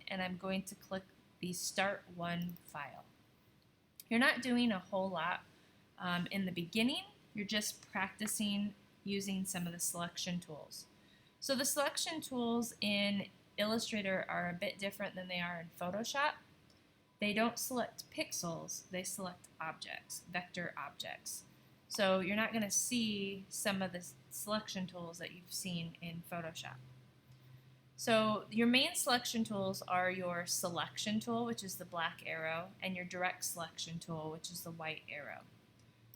and I'm going to click the Start One file. You're not doing a whole lot in the beginning. You're just practicing using some of the selection tools. So the selection tools in Illustrator are a bit different than they are in Photoshop. They don't select pixels, they select objects, vector objects. So you're not going to see some of the selection tools that you've seen in Photoshop. So your main selection tools are your selection tool, which is the black arrow, and your direct selection tool, which is the white arrow.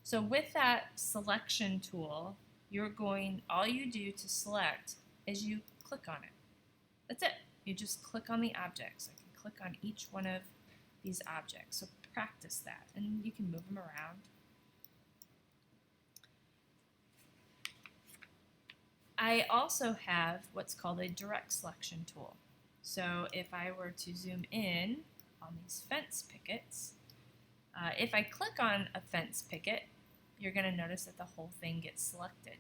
So with that selection tool, all you do to select is you click on it. That's it. You just click on the objects. I can click on each one of these objects. So practice that, and you can move them around. I also have what's called a direct selection tool. So if I were to zoom in on these fence pickets, if I click on a fence picket, you're going to notice that the whole thing gets selected.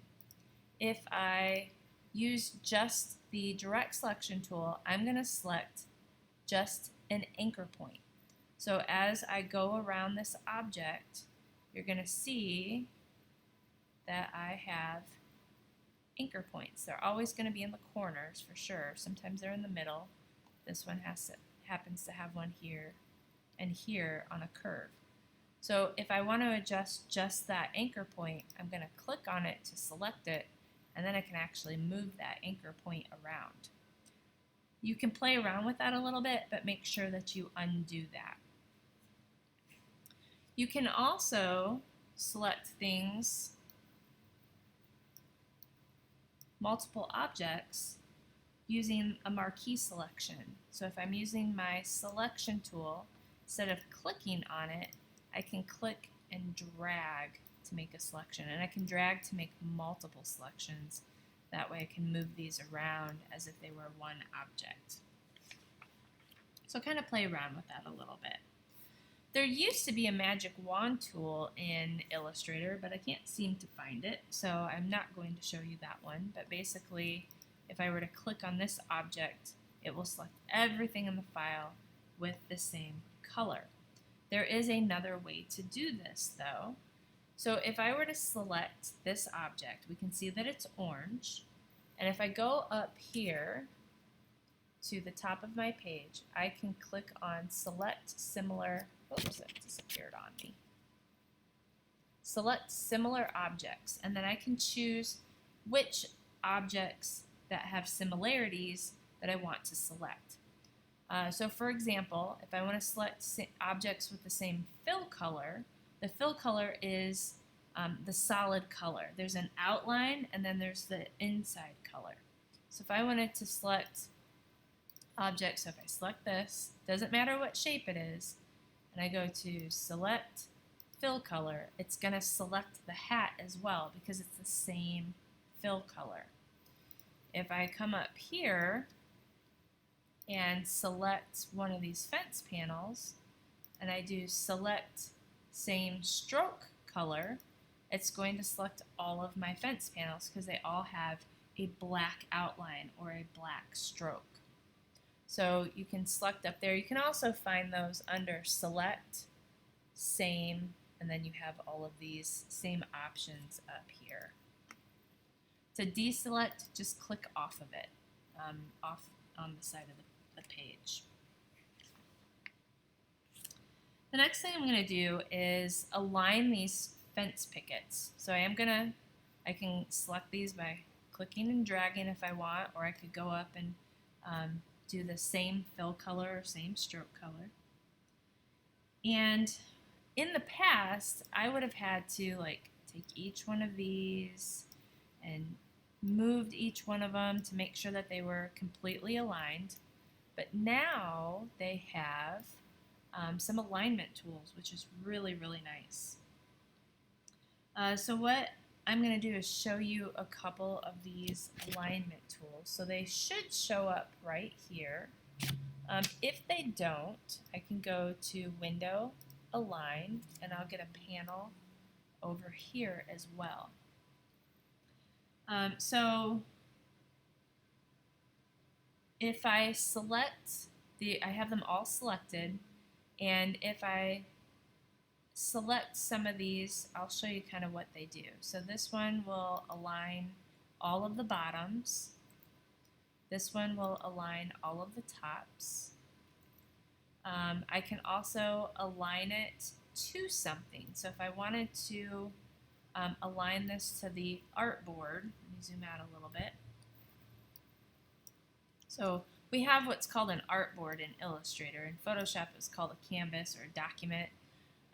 If I use just the direct selection tool, I'm going to select just an anchor point. So as I go around this object, you're going to see that I have anchor points. They're always going to be in the corners for sure. Sometimes they're in the middle. This one happens to have one here and here on a curve. So if I want to adjust just that anchor point, I'm going to click on it to select it, and then I can actually move that anchor point around. You can play around with that a little bit, but make sure that you undo that. You can also select things, multiple objects, using a marquee selection. So if I'm using my selection tool, instead of clicking on it, I can click and drag to make a selection, and I can drag to make multiple selections. That way I can move these around as if they were one object. So kind of play around with that a little bit. There used to be a magic wand tool in Illustrator, but I can't seem to find it, so I'm not going to show you that one. But basically, if I were to click on this object, it will select everything in the file with the same color. There is another way to do this, though. So if I were to select this object, we can see that it's orange. And if I go up here to the top of my page, I can click on Select Similar. Oops, it disappeared on me. Select Similar Objects, and then I can choose which objects that have similarities that I want to select. So for example, if I want to select objects with the same fill color, the fill color is the solid color. There's an outline, and then there's the inside color. So if I wanted to select objects, so if I select this, doesn't matter what shape it is, and I go to Select Fill Color, it's going to select the hat as well because it's the same fill color. If I come up here and select one of these fence panels, and I do Select Same Stroke Color, it's going to select all of my fence panels because they all have a black outline or a black stroke. So you can select up there. You can also find those under Select, Same, and then you have all of these same options up here. To deselect, just click off of it, off on the side of the page. The next thing I'm going to do is align these fence pickets. So I can select these by clicking and dragging if I want, or I could go up and do the same fill color or same stroke color. And in the past, I would have had to take each one of these and moved each one of them to make sure that they were completely aligned. But now they have some alignment tools, which is really, really nice. So what I'm going to do is show you a couple of these alignment tools. So they should show up right here. If they don't, I can go to Window, Align, and I'll get a panel over here as well. So if I select I have them all selected, and if I select some of these, I'll show you kind of what they do. So this one will align all of the bottoms. This one will align all of the tops. I can also align it to something. So if I wanted to align this to the artboard, let me zoom out a little bit. So we have what's called an artboard in Illustrator. In Photoshop, it's called a canvas or a document.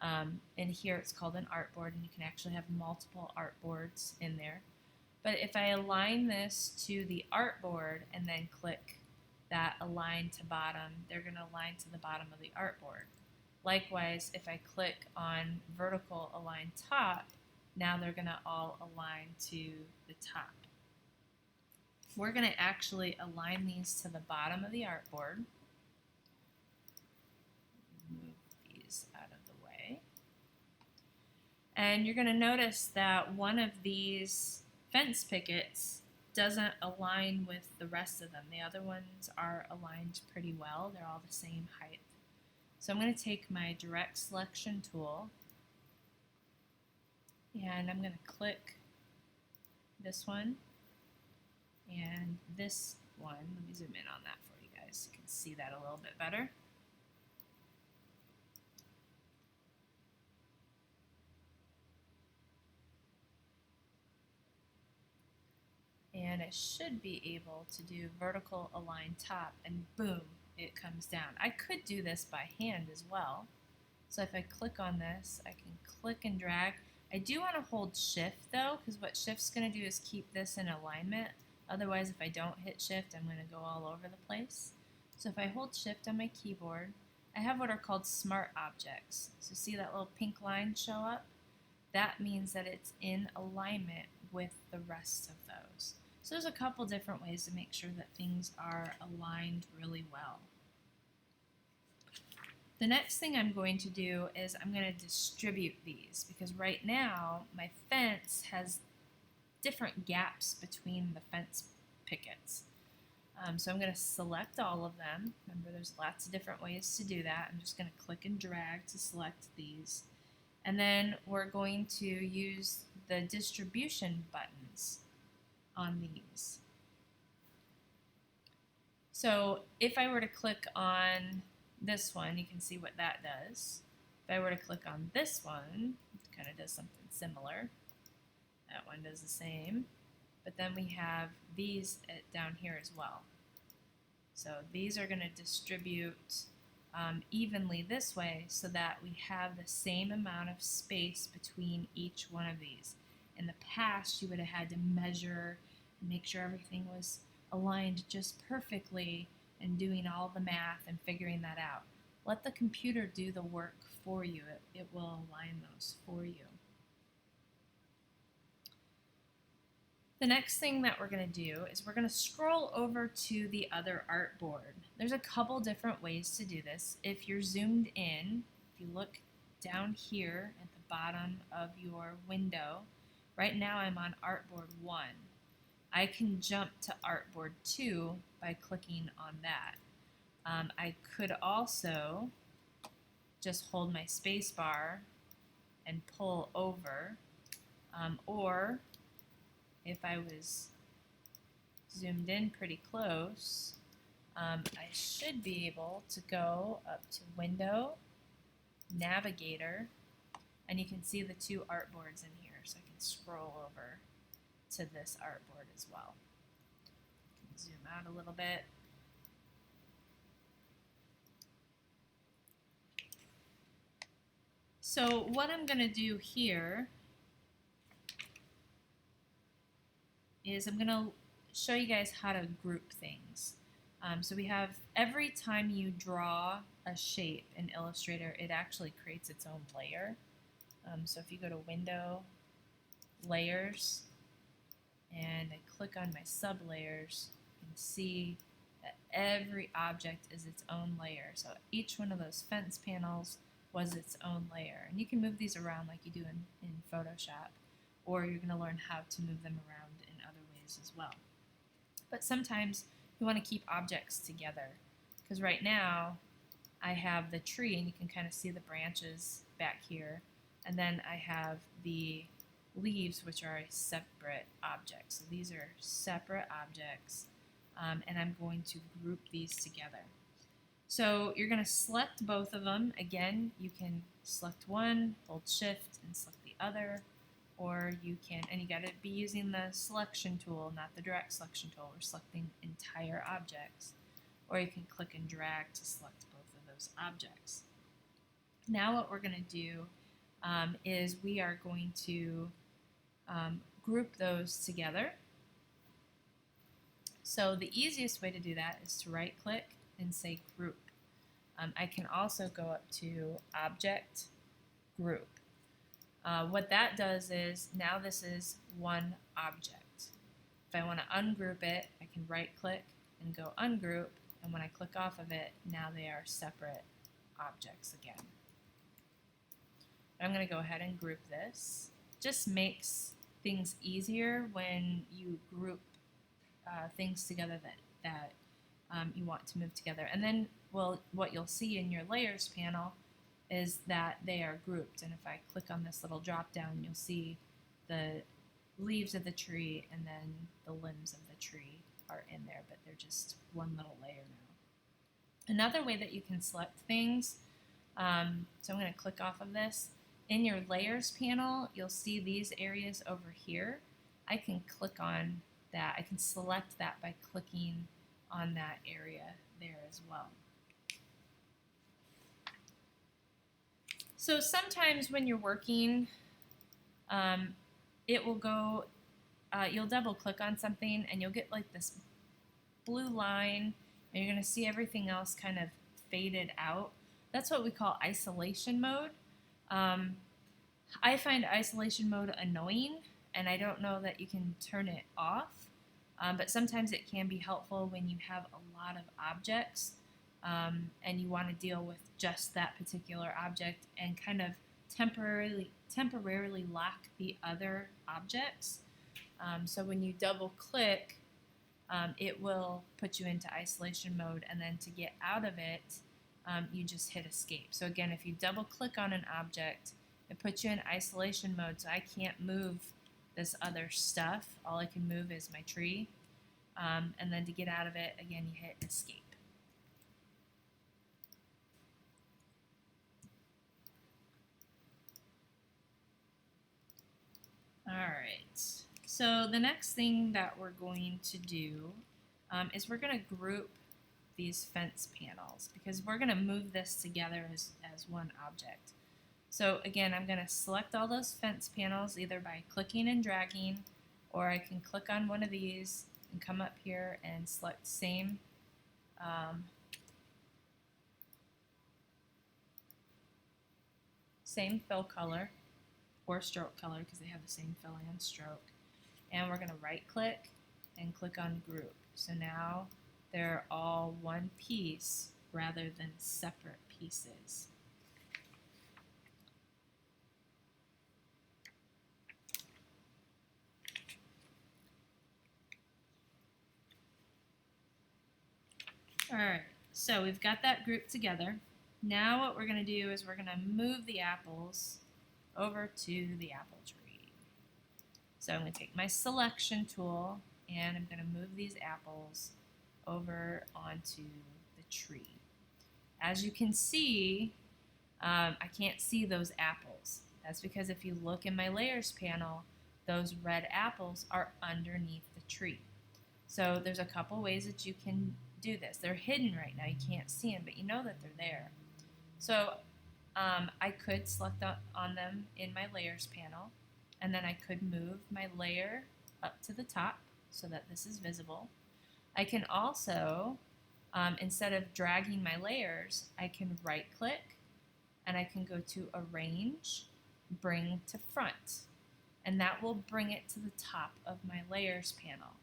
And here it's called an artboard, and you can actually have multiple artboards in there. But if I align this to the artboard and then click that align to bottom, they're going to align to the bottom of the artboard. Likewise, if I click on vertical align top, now they're going to all align to the top. We're going to actually align these to the bottom of the artboard. Move these out of the way. And you're going to notice that one of these fence pickets doesn't align with the rest of them. The other ones are aligned pretty well. They're all the same height. So I'm going to take my direct selection tool and I'm going to click this one and this one. Let me zoom in on that for you guys so you can see that a little bit better. And I should be able to do vertical align top, and boom, it comes down. I could do this by hand as well. So if I click on this, I can click and drag. I do want to hold shift though, because what shift's going to do is keep this in alignment. Otherwise, if I don't hit shift, I'm going to go all over the place. So if I hold shift on my keyboard, I have what are called smart objects. So see that little pink line show up? That means that it's in alignment with the rest of those. So there's a couple different ways to make sure that things are aligned really well. The next thing I'm going to do is I'm going to distribute these, because right now my fence has different gaps between the fence pickets. So I'm going to select all of them. Remember, there's lots of different ways to do that. I'm just going to click and drag to select these. And then we're going to use the distribution buttons on these. So if I were to click on this one, you can see what that does. If I were to click on this one, it kind of does something similar. That one does the same. But then we have these down here as well. So these are going to distribute evenly this way so that we have the same amount of space between each one of these. In the past, you would have had to measure and make sure everything was aligned just perfectly and doing all the math and figuring that out. Let the computer do the work for you. It will align those for you. The next thing that we're going to do is we're going to scroll over to the other artboard. There's a couple different ways to do this. If you're zoomed in, if you look down here at the bottom of your window, right now I'm on artboard 1. I can jump to artboard 2 by clicking on that. I could also just hold my space bar and pull over, or if I was zoomed in pretty close, I should be able to go up to Window, Navigator, and you can see the two artboards in here, so I can scroll over to this artboard as well. Zoom out a little bit. So what I'm going to do here is I'm going to show you guys how to group things. So we have, every time you draw a shape in Illustrator, it actually creates its own layer. So if you go to Window, Layers, and I click on my sublayers, you can see that every object is its own layer. So each one of those fence panels was its own layer. And you can move these around like you do in Photoshop, or you're going to learn how to move them around in other ways as well. But sometimes you want to keep objects together, because right now I have the tree, and you can kind of see the branches back here, and then I have the leaves, which are a separate object. So these are separate objects, and I'm going to group these together. So you're going to select both of them. Again, you can select one, hold shift, and select the other, or you can, and you got to be using the selection tool, not the direct selection tool. We're selecting entire objects, or you can click and drag to select both of those objects. Now what we're going to do is we are going to group those together. So the easiest way to do that is to right click and say group. I can also go up to object group. What that does is now this is one object. If I want to ungroup it, I can right click and go ungroup, and when I click off of it, now they are separate objects again. I'm going to go ahead and group this. Just makes things easier when you group things together that you want to move together. And then what you'll see in your layers panel is that they are grouped. And if I click on this little drop down, you'll see the leaves of the tree and then the limbs of the tree are in there, but they're just one little layer now. Another way that you can select things, so I'm going to click off of this. In your layers panel, you'll see these areas over here. I can click on that. I can select that by clicking on that area there as well. So sometimes when you're working, it will go, you'll double click on something and you'll get like this blue line, and you're going to see everything else kind of faded out. That's what we call isolation mode. I find isolation mode annoying, and I don't know that you can turn it off, but sometimes it can be helpful when you have a lot of objects and you want to deal with just that particular object and kind of temporarily lock the other objects. So when you double click, it will put you into isolation mode, and then to get out of it, you just hit escape. So again, if you double click on an object, it puts you in isolation mode, so I can't move this other stuff. All I can move is my tree. And then to get out of it, again, you hit escape. All right, so the next thing that we're going to do is we're going to group these fence panels because we're going to move this together as one object. So again, I'm going to select all those fence panels either by clicking and dragging, or I can click on one of these and come up here and select same fill color or stroke color because they have the same fill and stroke. And we're going to right click and click on group. So now they're all one piece rather than separate pieces. Alright, so we've got that group together. Now what we're going to do is we're going to move the apples over to the apple tree. So I'm going to take my selection tool and I'm going to move these apples over onto the tree. As you can see, I can't see those apples. That's because if you look in my layers panel, those red apples are underneath the tree. So there's a couple ways that you can do this. They're hidden right now. You can't see them, but you know that they're there. So I could select on them in my layers panel, and then I could move my layer up to the top so that this is visible. I can also, instead of dragging my layers, I can right click and I can go to Arrange, Bring to Front, and that will bring it to the top of my layers panel.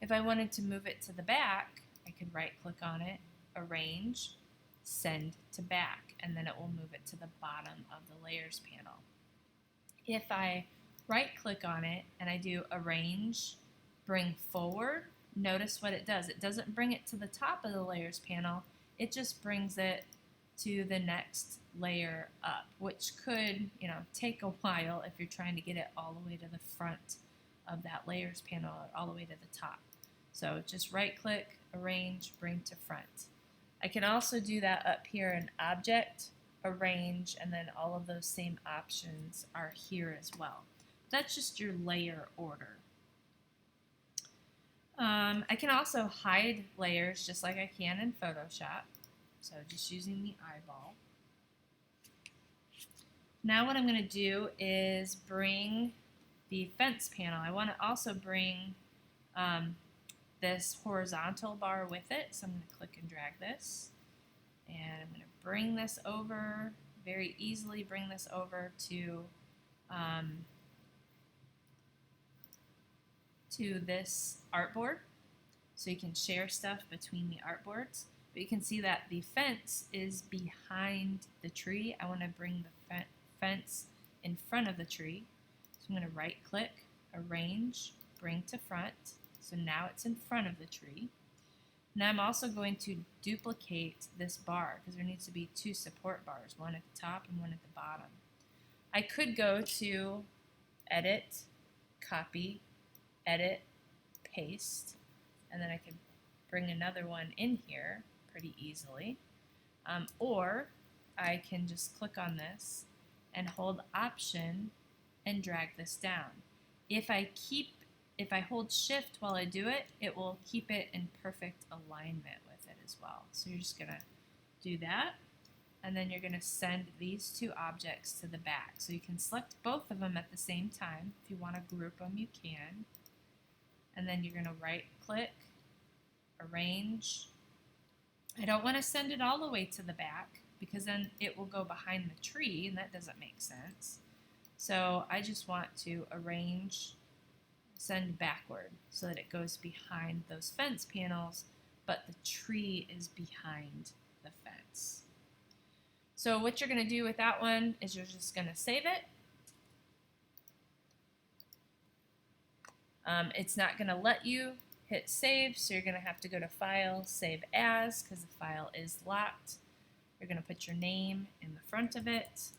If I wanted to move it to the back, I could right click on it, Arrange, Send to Back, and then it will move it to the bottom of the layers panel. If I right click on it and I do Arrange, Bring Forward, notice what it does. It doesn't bring it to the top of the layers panel, it just brings it to the next layer up, which could, take a while if you're trying to get it all the way to the front of that layers panel or all the way to the top. So just right click, arrange, bring to front. I can also do that up here in object, arrange, and then all of those same options are here as well. That's just your layer order. I can also hide layers just like I can in Photoshop. So just using the eyeball. Now what I'm going to do is bring the fence panel. I want to also bring this horizontal bar with it. So I'm going to click and drag this. And I'm going to bring this over, very easily bring this over to this artboard. So you can share stuff between the artboards. But you can see that the fence is behind the tree. I want to bring the fence in front of the tree. So I'm going to right click, arrange, bring to front. So now it's in front of the tree. Now I'm also going to duplicate this bar because there needs to be two support bars, one at the top and one at the bottom. I could go to edit, copy, edit, paste, and then I could bring another one in here pretty easily. Or I can just click on this and hold Option and drag this down. If I hold Shift while I do it, it will keep it in perfect alignment with it as well. So you're just going to do that, and then you're going to send these two objects to the back. So you can select both of them at the same time. If you want to group them, you can. And then you're going to right click, arrange. I don't want to send it all the way to the back because then it will go behind the tree, and that doesn't make sense. So I just want to arrange, send backward so that it goes behind those fence panels, but the tree is behind the fence. So what you're going to do with that one is you're just going to save it. It's not going to let you hit save, so you're going to have to go to File, Save As, because the file is locked. You're going to put your name in the front of it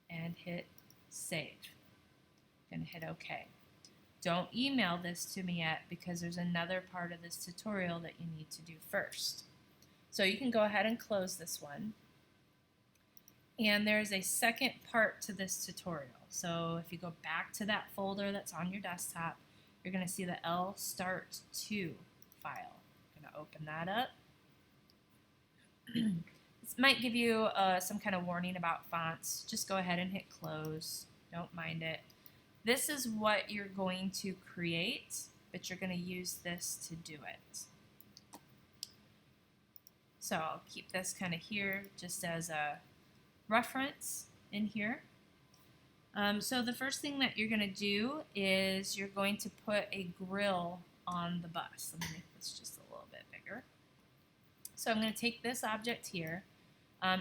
and hit Save. Going to hit OK. Don't email this to me yet because there's another part of this tutorial that you need to do first. So you can go ahead and close this one. And there's a second part to this tutorial. So if you go back to that folder that's on your desktop, you're going to see the LStart2 file. I'm going to open that up. This might give you some kind of warning about fonts. Just go ahead and hit close. Don't mind it. This is what you're going to create, but you're going to use this to do it. So I'll keep this kind of here just as a reference in here. So the first thing that you're going to do is you're going to put a grill on the bus. Let me make this just a little bit bigger. So I'm going to take this object here.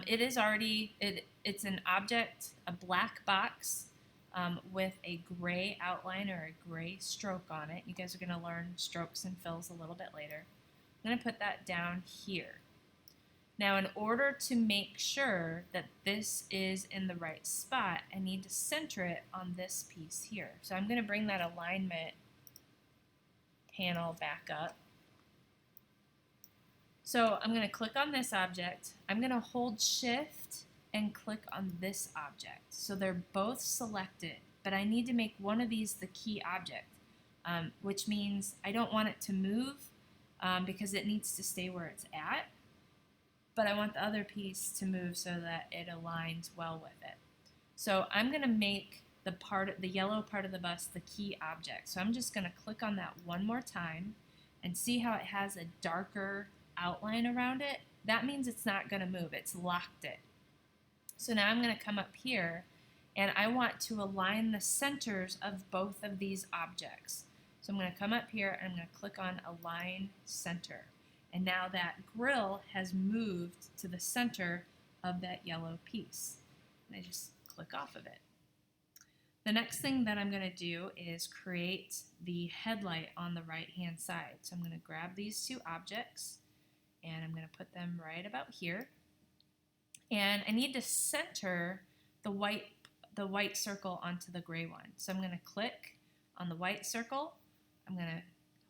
It is already, it's an object, a black box with a gray outline or a gray stroke on it. You guys are going to learn strokes and fills a little bit later. I'm going to put that down here. Now, in order to make sure that this is in the right spot, I need to center it on this piece here. So I'm going to bring that alignment panel back up. So I'm going to click on this object. I'm going to hold Shift and click on this object. So they're both selected, but I need to make one of these the key object, which means I don't want it to move because it needs to stay where it's at. But I want the other piece to move so that it aligns well with it. So I'm going to make the yellow part of the bus the key object. So I'm just going to click on that one more time and see how it has a darker outline around it. That means it's not going to move. It's locked it. So now I'm going to come up here and I want to align the centers of both of these objects. So I'm going to come up here and I'm going to click on Align Center. And now that grill has moved to the center of that yellow piece. And I just click off of it. The next thing that I'm going to do is create the headlight on the right hand side. So I'm going to grab these two objects and I'm going to put them right about here. And I need to center the white circle onto the gray one. So I'm going to click on the white circle. I'm going to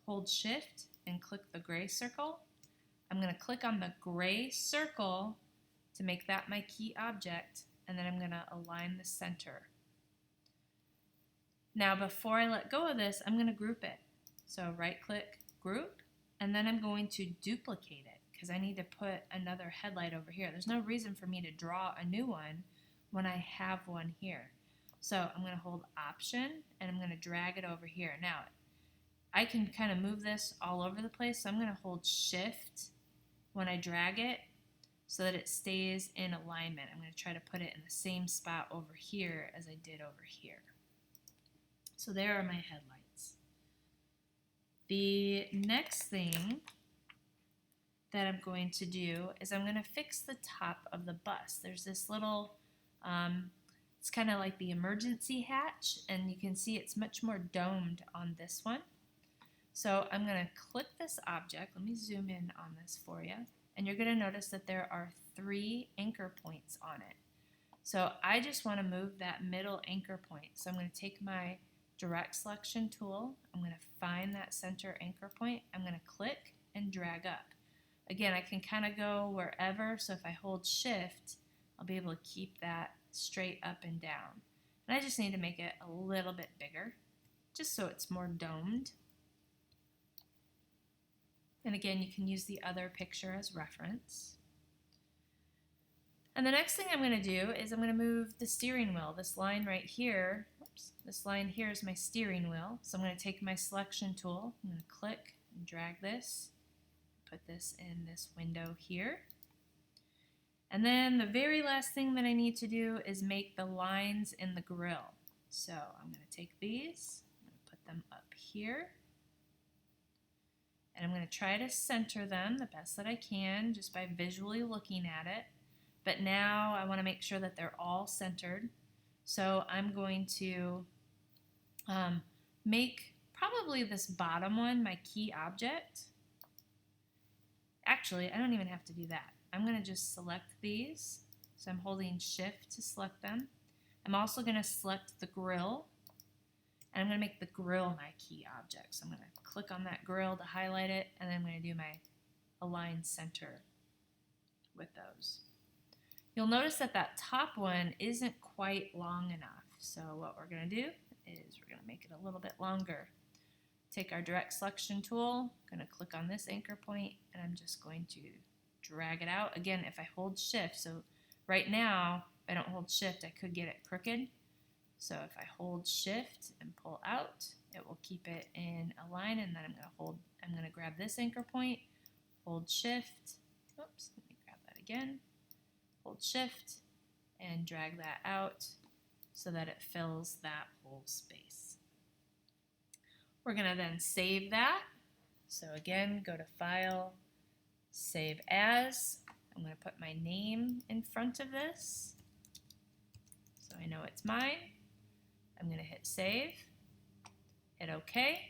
hold shift and click the gray circle. I'm going to click on the gray circle to make that my key object, and then I'm going to align the center. Now before I let go of this, I'm going to group it. So right click, group, and then I'm going to duplicate it because I need to put another headlight over here. There's no reason for me to draw a new one when I have one here. So I'm going to hold Option and I'm going to drag it over here. Now I can kind of move this all over the place, so I'm going to hold Shift when I drag it so that it stays in alignment. I'm going to try to put it in the same spot over here as I did over here. So there are my headlights. The next thing that I'm going to do is I'm going to fix the top of the bus. There's this little, it's kind of like the emergency hatch, and you can see it's much more domed on this one. So I'm going to click this object. Let me zoom in on this for you. And you're going to notice that there are 3 anchor points on it. So I just want to move that middle anchor point. So I'm going to take my direct selection tool. I'm going to find that center anchor point. I'm going to click and drag up. Again, I can kind of go wherever. So if I hold shift, I'll be able to keep that straight up and down. And I just need to make it a little bit bigger, just so it's more domed. And again, you can use the other picture as reference. And the next thing I'm going to do is I'm going to move the steering wheel. This line right here, oops, this line here is my steering wheel. So I'm going to take my selection tool, I'm going to click and drag this, put this in this window here. And then the very last thing that I need to do is make the lines in the grill. So I'm going to take these, I'm going to put them up here. And I'm going to try to center them the best that I can just by visually looking at it. But now I want to make sure that they're all centered. So I'm going to make probably this bottom one my key object. Actually, I don't even have to do that. I'm going to just select these. So I'm holding shift to select them. I'm also going to select the grill. And I'm going to make the grill my key object. So I'm going to click on that grill to highlight it, and then I'm going to do my align center with those. You'll notice that that top one isn't quite long enough. So what we're going to do is we're going to make it a little bit longer. Take our direct selection tool, I'm going to click on this anchor point, and I'm just going to drag it out. Again, if I hold shift, so right now, if I don't hold shift, I could get it crooked. So if I hold shift and pull out, it will keep it in a line, and then I'm going to grab this anchor point, hold shift, oops, let me grab that again, hold shift, and drag that out so that it fills that whole space. We're going to then save that. So again, go to File, Save As. I'm going to put my name in front of this so I know it's mine. I'm going to hit save, hit OK,